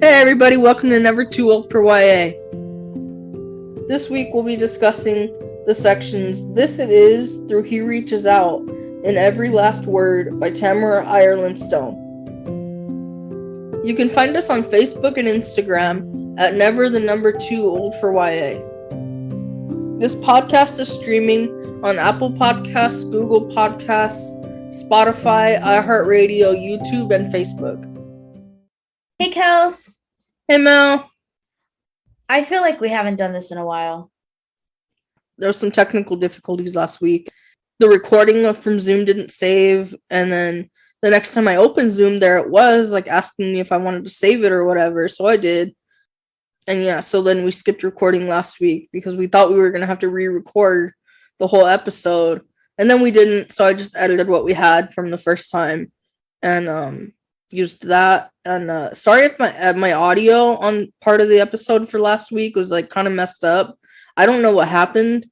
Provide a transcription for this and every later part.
Hey everybody, welcome to Never Too Old for YA. This week we'll be discussing the sections This It Is through He Reaches Out in Every Last Word by Tamara Ireland Stone. You can find us on Facebook and Instagram at Never Too Old for YA. This podcast is streaming on Apple Podcasts, Google Podcasts, Spotify, iHeartRadio, YouTube, and Facebook. Hey, Kels. Hey, Mel. I feel like we haven't done this in a while. There was some technical difficulties last week. The recording from Zoom didn't save, and then the next time I opened Zoom, there it was, like, asking me if I wanted to save it or whatever, so I did. And yeah, so then we skipped recording last week because we thought we were going to have to re-record the whole episode, and then we didn't, so I just edited what we had from the first time, and used that. And sorry if my audio on part of the episode for last week was like kind of messed up. I don't know what happened.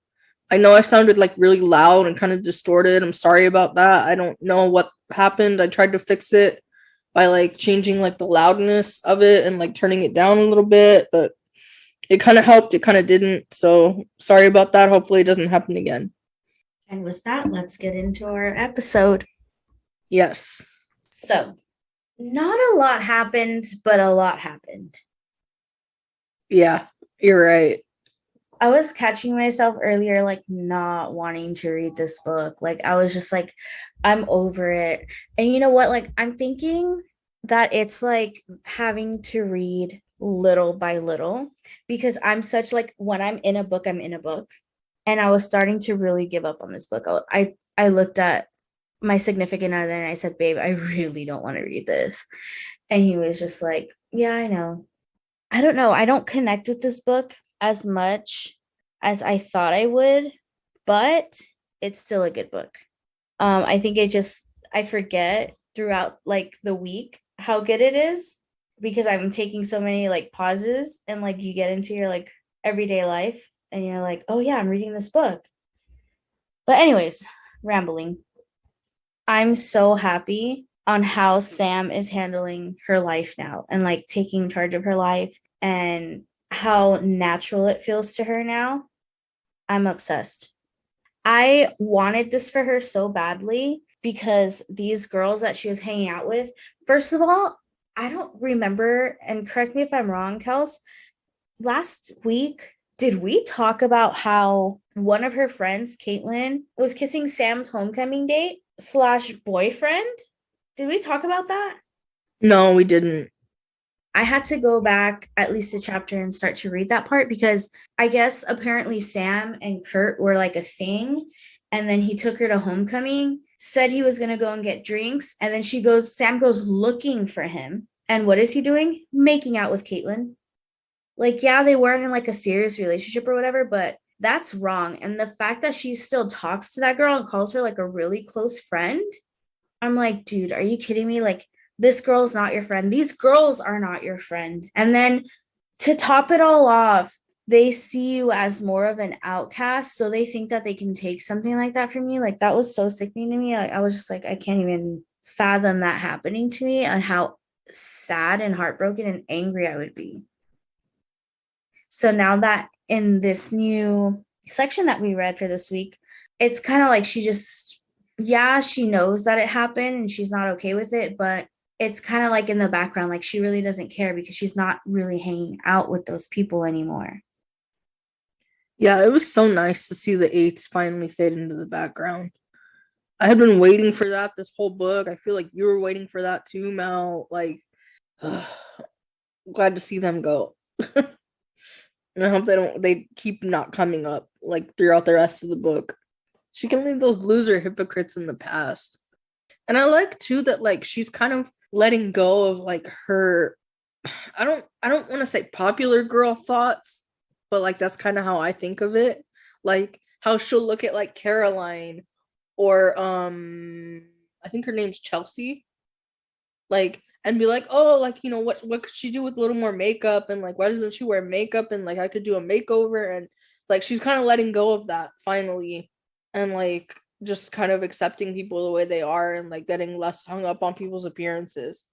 I know I sounded like really loud and kind of distorted. I'm sorry about that. I don't know what happened. I tried to fix it by like changing like the loudness of it and like turning it down a little bit, but it kind of helped, it kind of didn't. So sorry about that. Hopefully it doesn't happen again. And with that, let's get into our episode. Yes. So, not a lot happened, but a lot happened. Yeah, you're right. I was catching myself earlier, like, not wanting to read this book. Like, I was just like, I'm over it. And you know what? Like, I'm thinking that it's like having to read little by little, because I'm such like, when I'm in a book, I'm in a book. And I was starting to really give up on this book. I looked at my significant other and I said, babe, I really don't want to read this. And he was just like, yeah, I know. I don't know. I don't connect with this book as much as I thought I would, but it's still a good book. I think I forget throughout like the week how good it is, because I'm taking so many like pauses, and like you get into your like everyday life and you're like, oh yeah, I'm reading this book. But anyways, rambling. I'm so happy on how Sam is handling her life now and like taking charge of her life and how natural it feels to her now. I'm obsessed. I wanted this for her so badly because these girls that she was hanging out with, first of all, I don't remember, and correct me if I'm wrong, Kels, last week, did we talk about how one of her friends, Caitlin, was kissing Sam's homecoming date / boyfriend? Did we talk about that? No, we didn't. I had to go back at least a chapter and start to read that part, because I guess apparently Sam and Kurt were like a thing. And then he took her to homecoming, said he was going to go and get drinks. And then Sam goes looking for him. And what is he doing? Making out with Caitlin. Like, yeah, they weren't in like a serious relationship or whatever, but that's wrong. And the fact that she still talks to that girl and calls her like a really close friend, I'm like, dude, are you kidding me? Like, this girl's not your friend. These girls are not your friend. And then to top it all off, they see you as more of an outcast. So they think that they can take something like that from you. Like, that was so sickening to me. I was just like, I can't even fathom that happening to me, and how sad and heartbroken and angry I would be. So now that in this new section that we read for this week, it's kind of like she knows that it happened and she's not okay with it, but it's kind of like in the background, like she really doesn't care because she's not really hanging out with those people anymore. Yeah, it was so nice to see the eights finally fade into the background. I had been waiting for that this whole book. I feel like you were waiting for that too, Mel. Like, glad to see them go. And I hope they keep not coming up like throughout the rest of the book. She can leave those loser hypocrites in the past. And I like too that like she's kind of letting go of like her, I don't want to say popular girl thoughts, but like that's kind of how I think of it. Like how she'll look at like Caroline or I think her name's Chelsea. Like, and be like, oh, like, you know, what could she do with a little more makeup? And like, why doesn't she wear makeup? And like, I could do a makeover. And like, she's kind of letting go of that finally. And like, just kind of accepting people the way they are and like getting less hung up on people's appearances.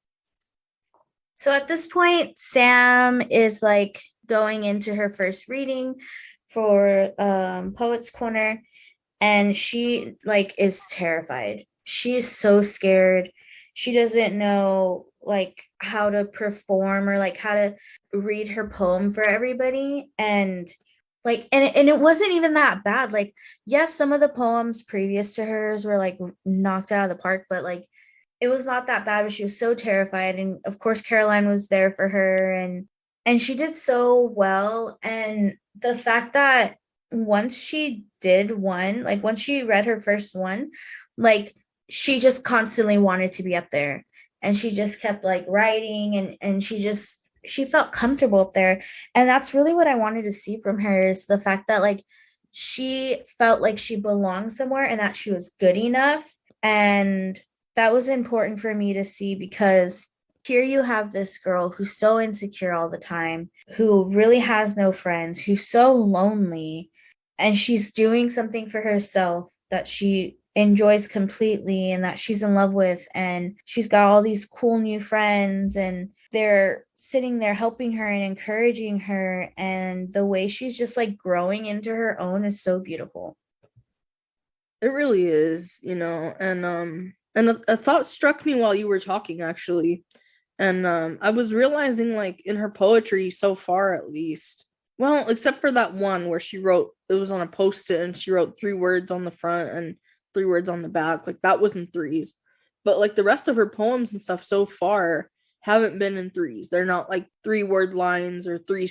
So at this point, Sam is like going into her first reading for Poets Corner, and she like is terrified. She is so scared. She doesn't know like how to perform or like how to read her poem for everybody. And like and it wasn't even that bad. Like, yes, some of the poems previous to hers were like knocked out of the park, but like it was not that bad. But she was so terrified, and of course Caroline was there for her, and she did so well. And the fact that once she did one, like once she read her first one, like she just constantly wanted to be up there, and she just kept like writing, and she felt comfortable up there. And that's really what I wanted to see from her, is the fact that like she felt like she belonged somewhere and that she was good enough. And that was important for me to see, because here you have this girl who's so insecure all the time, who really has no friends, who's so lonely, and she's doing something for herself that she enjoys completely and that she's in love with, and she's got all these cool new friends, and they're sitting there helping her and encouraging her, and the way she's just like growing into her own is so beautiful. It really is, and a thought struck me while you were talking, actually. And I was realizing, like, in her poetry so far, at least, well, except for that one where she wrote, it was on a post-it and she wrote 3 words on the front and 3 words on the back, like that was in threes. But like the rest of her poems and stuff so far haven't been in threes. They're not like 3-word lines or three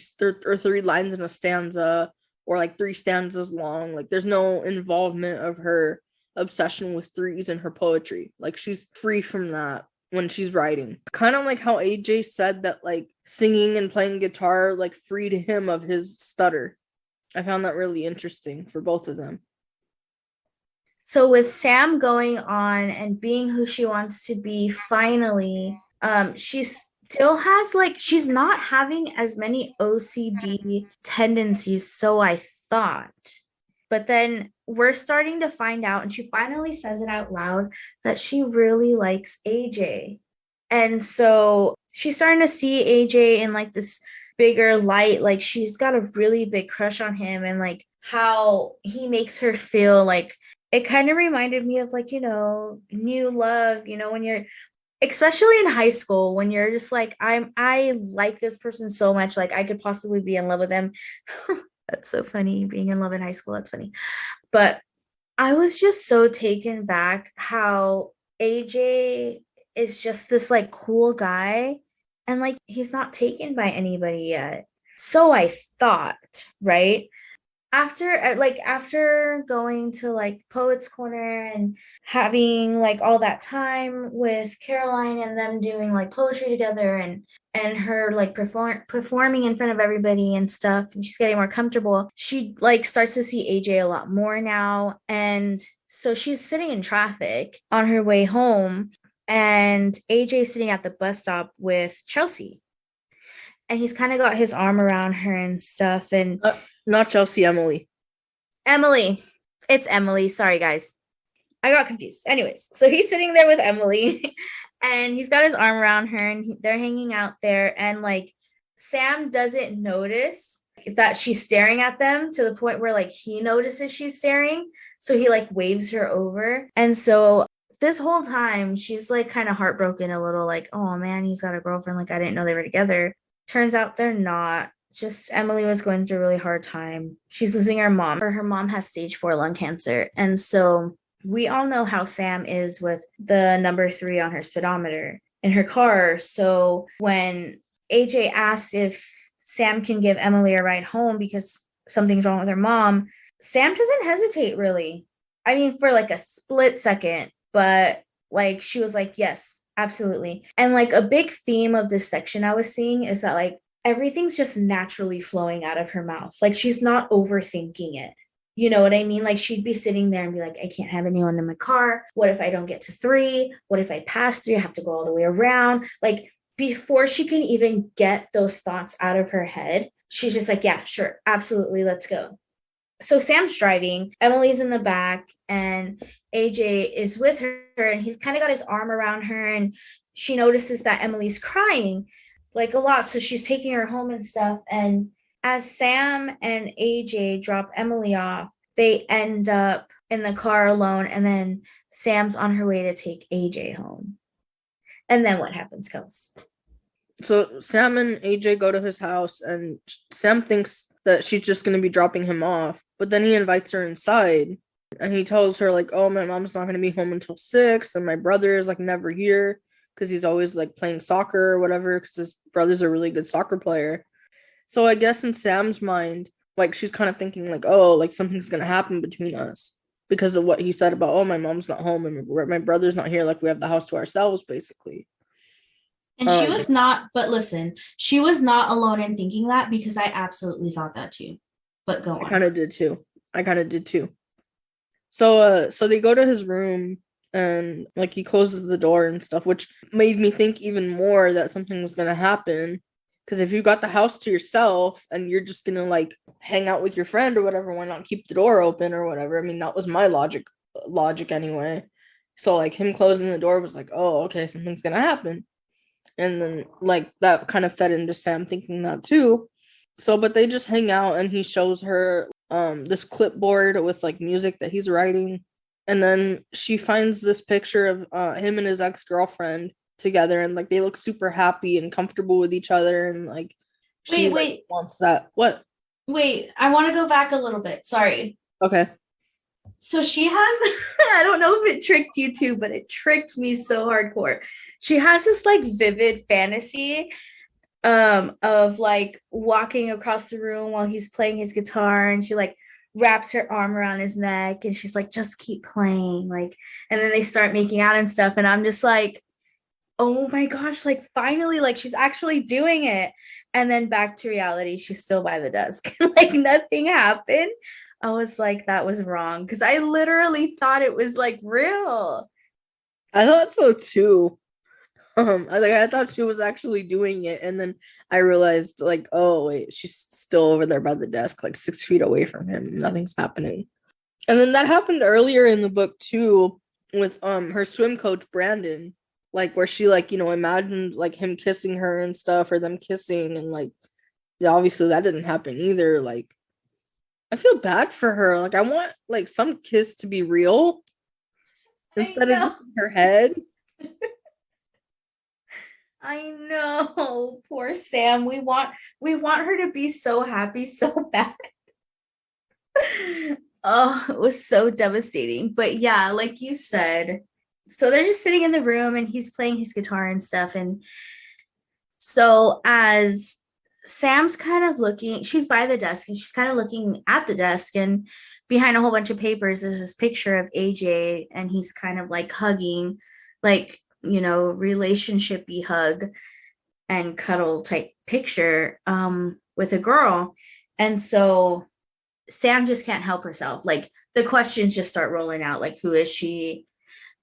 lines in a stanza, or like 3 stanzas long. Like there's no involvement of her obsession with threes in her poetry. Like she's free from that when she's writing. Kind of like how AJ said that like singing and playing guitar like freed him of his stutter. I found that really interesting for both of them. So with Sam going on and being who she wants to be finally, she still has like, she's not having as many OCD tendencies, so I thought. But then we're starting to find out, and she finally says it out loud, that she really likes AJ. And so she's starting to see AJ in like this bigger light. Like she's got a really big crush on him, and like how he makes her feel. Like it kind of reminded me of like, new love, when you're, especially in high school, when you're just like, I like this person so much, like I could possibly be in love with them. That's so funny, being in love in high school. That's funny. But I was just so taken back how AJ is just this like cool guy, and like he's not taken by anybody yet. So I thought, right? After going to like Poets Corner and having like all that time with Caroline and them doing like poetry together, and her like performing in front of everybody and stuff, and she's getting more comfortable, she like starts to see AJ a lot more now. And so she's sitting in traffic on her way home, and AJ's sitting at the bus stop with Chelsea, and he's kind of got his arm around her and stuff. And Not Chelsea, Emily. Emily. It's Emily. Sorry, guys. I got confused. Anyways, so he's sitting there with Emily and he's got his arm around her, and they're hanging out there. And like Sam doesn't notice that she's staring at them, to the point where like he notices she's staring. So he like waves her over. And so this whole time she's like kind of heartbroken a little, like, oh man, he's got a girlfriend. Like I didn't know they were together. Turns out they're not. Just Emily was going through a really hard time. She's losing her mom. Her mom has stage 4 lung cancer. And so we all know how Sam is with the number 3 on her speedometer in her car. So when AJ asks if Sam can give Emily a ride home because something's wrong with her mom, Sam doesn't hesitate really. I mean, for like a split second, but like she was like, yes, absolutely. And like a big theme of this section I was seeing is that like everything's just naturally flowing out of her mouth. Like she's not overthinking it. You know what I mean? Like she'd be sitting there and be like, I can't have anyone in my car. What if I don't get to 3? What if I pass 3? I have to go all the way around. Like before she can even get those thoughts out of her head, she's just like, yeah, sure, absolutely, let's go. So Sam's driving, Emily's in the back, and AJ is with her, and he's kind of got his arm around her, and she notices that Emily's crying. like a lot. So she's taking her home and stuff. And as Sam and AJ drop Emily off, they end up in the car alone. And then Sam's on her way to take AJ home. And then what happens, Kels? So Sam and AJ go to his house, and Sam thinks that she's just going to be dropping him off, but then he invites her inside, and he tells her like, "Oh, my mom's not going to be home until 6, and my brother is like never here because he's always like playing soccer or whatever because his brother's a really good soccer player." So I guess in Sam's mind, like she's kind of thinking like, "Oh, like something's going to happen between us." Because of what he said about, oh, my mom's not home and my brother's not here, like we have the house to ourselves, basically. And she was not, but listen, she was not alone in thinking that because I absolutely thought that too. But go on. I kind of did too. So they go to his room and like he closes the door and stuff, which made me think even more that something was gonna happen. Because if you got the house to yourself and you're just gonna like hang out with your friend or whatever, why not keep the door open or whatever? I mean, that was my logic anyway. So like him closing the door was like, oh, okay, something's gonna happen. And then like that kind of fed into Sam thinking that too. So but they just hang out and he shows her this clipboard with like music that he's writing. And then she finds this picture of him and his ex-girlfriend together, and like they look super happy and comfortable with each other, and like she like, wants that. What? Wait, I want to go back a little bit. Sorry. Okay. So she has, I don't know if it tricked you too, but it tricked me so hardcore. She has this like vivid fantasy of like walking across the room while he's playing his guitar, and she like wraps her arm around his neck and she's like, just keep playing, like, and then they start making out and stuff, and I'm just like, oh my gosh, like finally, like she's actually doing it. And then back to reality, she's still by the desk. Like nothing happened. I was like, that was wrong, because I literally thought it was like real. I thought so too. I thought she was actually doing it, and then I realized like, oh wait, she's still over there by the desk, like 6 feet away from him. Nothing's happening. And then that happened earlier in the book too, with her swim coach Brandon, like where she like, you know, imagined like him kissing her and stuff, or them kissing, and like obviously that didn't happen either. Like I feel bad for her. Like I want like some kiss to be real instead of just in her head. I know, poor Sam. We want her to be so happy so bad. Oh, it was so devastating. But yeah, like you said, so they're just sitting in the room and he's playing his guitar and stuff. And so as Sam's kind of looking, she's by the desk and she's kind of looking at the desk, and behind a whole bunch of papers is this picture of AJ, and he's kind of like hugging, like, you know, relationshipy hug and cuddle type picture with a girl. And so Sam just can't help herself. Like the questions just start rolling out, like, who is she?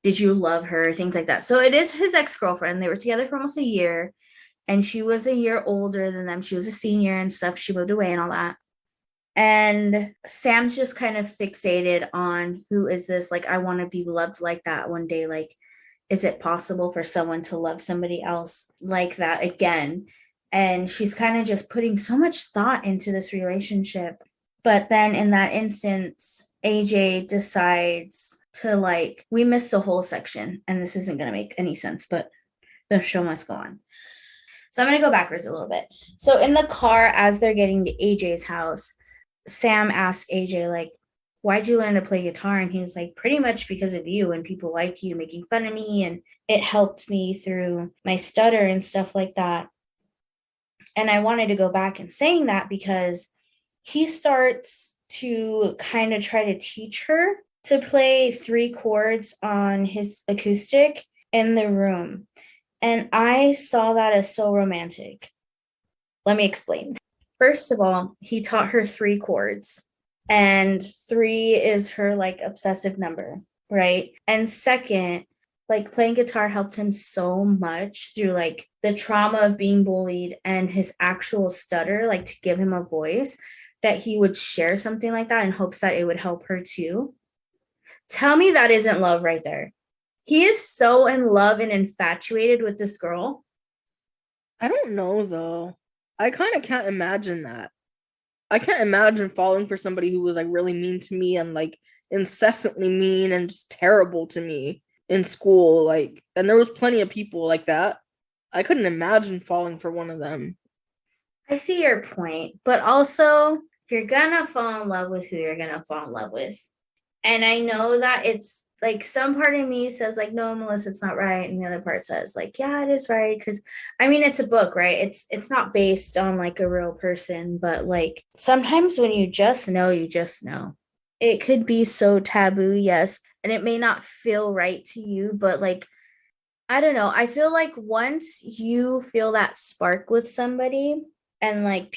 Did you love her? Things like that. So it is his ex-girlfriend. They were together for almost a year, and she was a year older than them. She was a senior and stuff. She moved away and all that. And Sam's just kind of fixated on, who is this? Like, I want to be loved like that one day. Like, is it possible for someone to love somebody else like that again? And she's kind of just putting so much thought into this relationship. But then in that instance, AJ decides to like, we missed a whole section and this isn't going to make any sense, but the show must go on. So I'm going to go backwards a little bit. So in the car, as they're getting to AJ's house, Sam asks AJ, like, why'd you learn to play guitar? And he was like, pretty much because of you and people like you making fun of me. And it helped me through my stutter and stuff like that. And I wanted to go back and saying that because he starts to kind of try to teach her to play 3 chords on his acoustic in the room. And I saw that as so romantic. Let me explain. First of all, he taught her 3 chords. And 3 is her like obsessive number, right? And second, like playing guitar helped him so much through like the trauma of being bullied and his actual stutter, like to give him a voice, that he would share something like that in hopes that it would help her too. Tell me that isn't love right there. He is so in love and infatuated with this girl. I don't know though. I kind of can't imagine that. I can't imagine falling for somebody who was like really mean to me and like incessantly mean and just terrible to me in school. Like, and there was plenty of people like that. I couldn't imagine falling for one of them. I see your point, but also you're gonna fall in love with who you're gonna fall in love with. And I know that it's like some part of me says like, no, Melissa, it's not right. And the other part says like, yeah, it is right. Cause I mean it's a book, right? It's not based on like a real person, but like sometimes when you just know, you just know. It could be so taboo, yes. And it may not feel right to you, but like I don't know. I feel like once you feel that spark with somebody, and like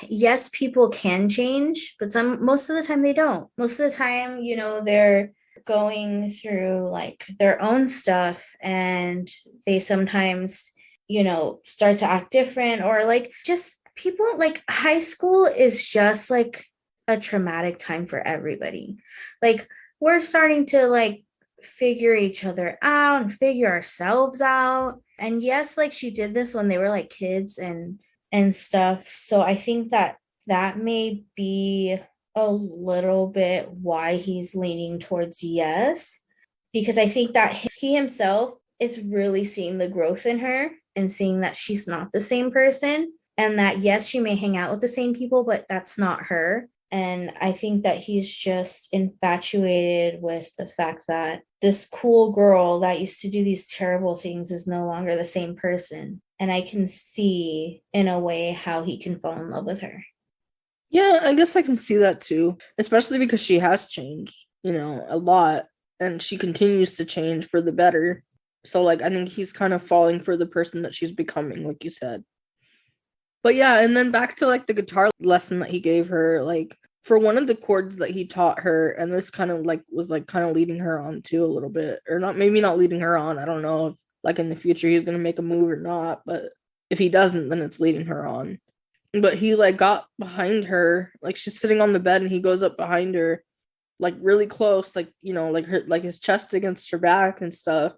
yes, people can change, but most of the time they don't. Most of the time, they're going through like their own stuff and they sometimes, start to act different or like just people like high school is just like a traumatic time for everybody. Like we're starting to like figure each other out and figure ourselves out. And yes, like she did this when they were like kids and stuff. So I think that that may be a little bit why he's leaning towards yes, because I think that he himself is really seeing the growth in her and seeing that she's not the same person and that yes, she may hang out with the same people, but that's not her. And I think that he's just infatuated with the fact that this cool girl that used to do these terrible things is no longer the same person. And I can see in a way how he can fall in love with her. Yeah, I guess I can see that too, especially because she has changed, a lot, and she continues to change for the better. So, like, I think he's kind of falling for the person that she's becoming, like you said. But yeah, and then back to like the guitar lesson that he gave her, like for one of the chords that he taught her, and this kind of like was like kind of leading her on too a little bit, or not, maybe not leading her on. I don't know if like in the future he's gonna make a move or not, but if he doesn't, then it's leading her on. But he like got behind her, like she's sitting on the bed, and he goes up behind her, like really close, like like her, like his chest against her back and stuff,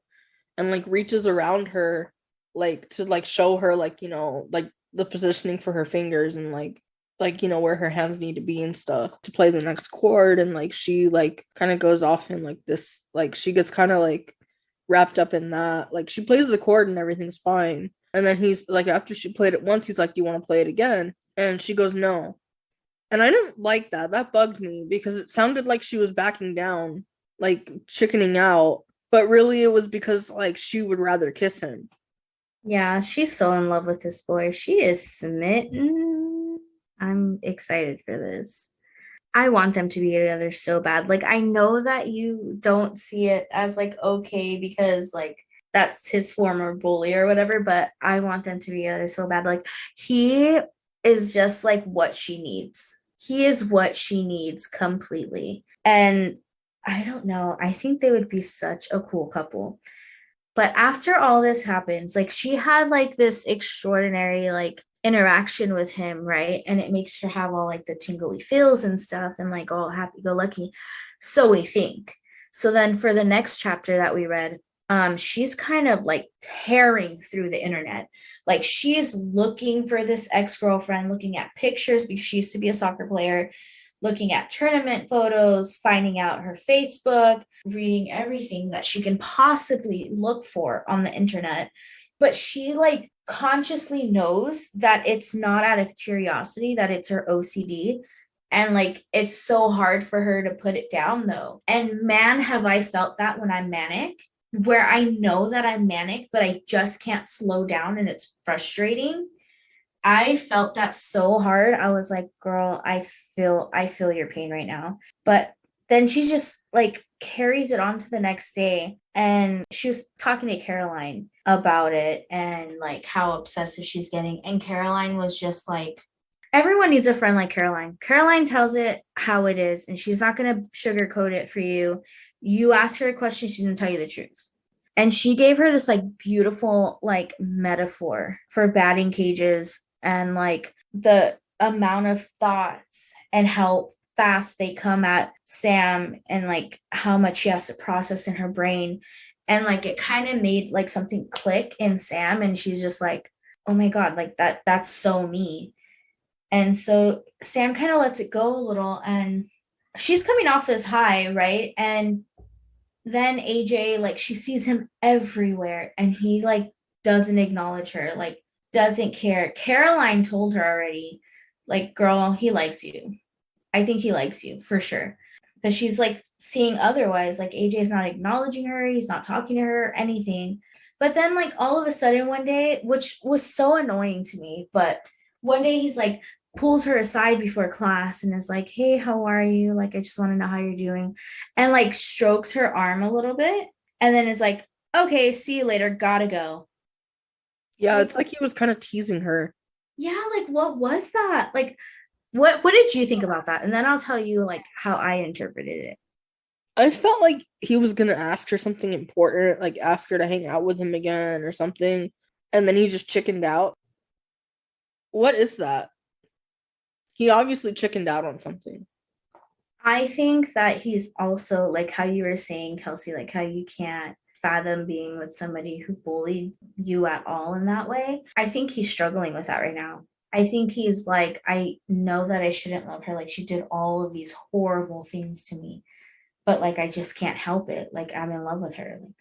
and like reaches around her, like to like show her like like the positioning for her fingers and like where her hands need to be and stuff to play the next chord. And like she like kind of goes off in like this, like she gets kind of like wrapped up in that, like she plays the chord and everything's fine, and then he's like, after she played it once, he's like, do you want to play it again? And she goes, no. And I didn't like that bugged me because it sounded like she was backing down, like chickening out, but really it was because like she would rather kiss him. Yeah, she's so in love with this boy. She is smitten. I'm excited for this. I want them to be together so bad. Like, I know that you don't see it as like okay because like that's his former bully or whatever, but I want them to be together so bad. Like, he is just like what she needs. He is what she needs completely. And I don't know. I think they would be such a cool couple. But after all this happens, like she had like this extraordinary like interaction with him, right? And it makes her have all like the tingly feels and stuff and like all happy go lucky. So we think. So then for the next chapter that we read, she's kind of like tearing through the internet. Like she's looking for this ex-girlfriend, looking at pictures because she used to be a soccer player, looking at tournament photos, finding out her Facebook, reading everything that she can possibly look for on the internet. But she like consciously knows that it's not out of curiosity, that it's her OCD. And like it's so hard for her to put it down though. And man, have I felt that when I'm manic, where I know that I'm manic, but I just can't slow down and it's frustrating. I felt that so hard. I was like, girl, I feel your pain right now. But then she just like carries it on to the next day. And she was talking to Caroline about it and like how obsessive she's getting. And Caroline was just like, everyone needs a friend like Caroline. Caroline tells it how it is, and she's not going to sugarcoat it for you. You ask her a question, she's going to tell you the truth. And she gave her this like beautiful like metaphor for batting cages and like the amount of thoughts and how fast they come at Sam and like how much she has to process in her brain. And like it kind of made like something click in Sam, and she's just like, oh my God, like that's so me. And so Sam kind of lets it go a little, and she's coming off this high, right? And then AJ, like, she sees him everywhere, and he like doesn't acknowledge her, like doesn't care. Caroline told her already, like, girl, he likes you. I think he likes you for sure. But she's like seeing otherwise, like AJ's not acknowledging her, he's not talking to her, anything. But then, like, all of a sudden one day, which was so annoying to me, but one day he's like, pulls her aside before class and is like, hey, how are you? Like, I just want to know how you're doing. And like strokes her arm a little bit. And then is like, okay, see you later. Gotta go. Yeah, it's like he was kind of teasing her. Yeah, like what was that? Like, what did you think about that? And then I'll tell you like how I interpreted it. I felt like he was gonna ask her something important, like ask her to hang out with him again or something, and then he just chickened out. What is that? He obviously chickened out on something. I think that he's also like how you were saying, Kelsey, like how you can't fathom being with somebody who bullied you at all in that way. I think he's struggling with that right now. I think he's like, I know that I shouldn't love her. Like, she did all of these horrible things to me, but like, I just can't help it. Like, I'm in love with her. Like,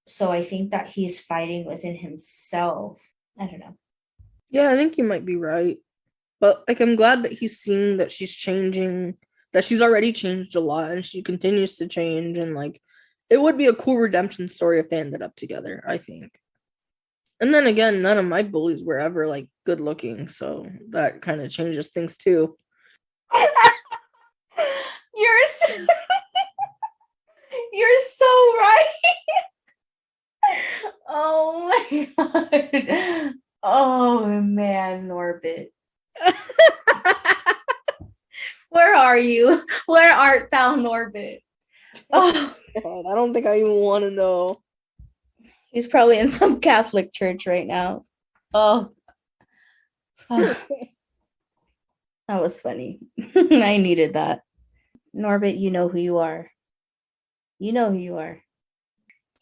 so I think that he's fighting within himself. I don't know. Yeah, I think you might be right. But like I'm glad that he's seeing that she's changing, that she's already changed a lot and she continues to change, and like it would be a cool redemption story if they ended up together, I think. And then again, none of my bullies were ever like good looking, so that kind of changes things too. You're so, you're so right. Oh my God. Oh man, Norbit. Where are you? Where art thou, Norbit? Oh, God, I don't think I even want to know. he's probably in some Catholic church right now. Oh, oh, that was funny. I needed that. Norbit, you know who you are. You know who you are.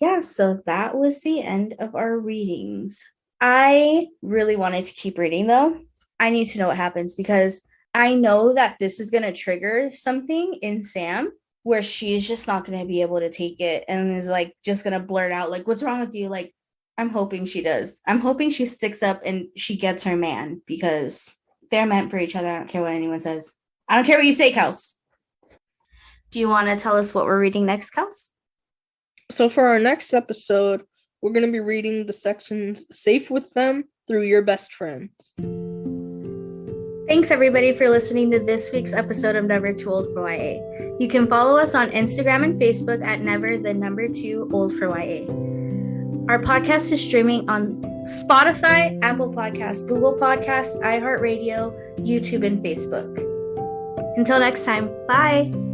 Yeah, so that was the end of our readings. I really wanted to keep reading though. I need to know what happens because I know that this is going to trigger something in Sam where she's just not going to be able to take it and is like just going to blurt out like, what's wrong with you? Like, I'm hoping she does. I'm hoping she sticks up and she gets her man because they're meant for each other. I don't care what anyone says. I don't care what you say, Kels. Do you want to tell us what we're reading next, Kels? So for our next episode, we're going to be reading the sections Safe with Them through Your Best Friends. Thanks everybody for listening to this week's episode of Never Too Old for YA. You can follow us on Instagram and Facebook at Never_Too_Old for YA. Our podcast is streaming on Spotify, Apple Podcasts, Google Podcasts, iHeartRadio, YouTube, and Facebook. Until next time, bye!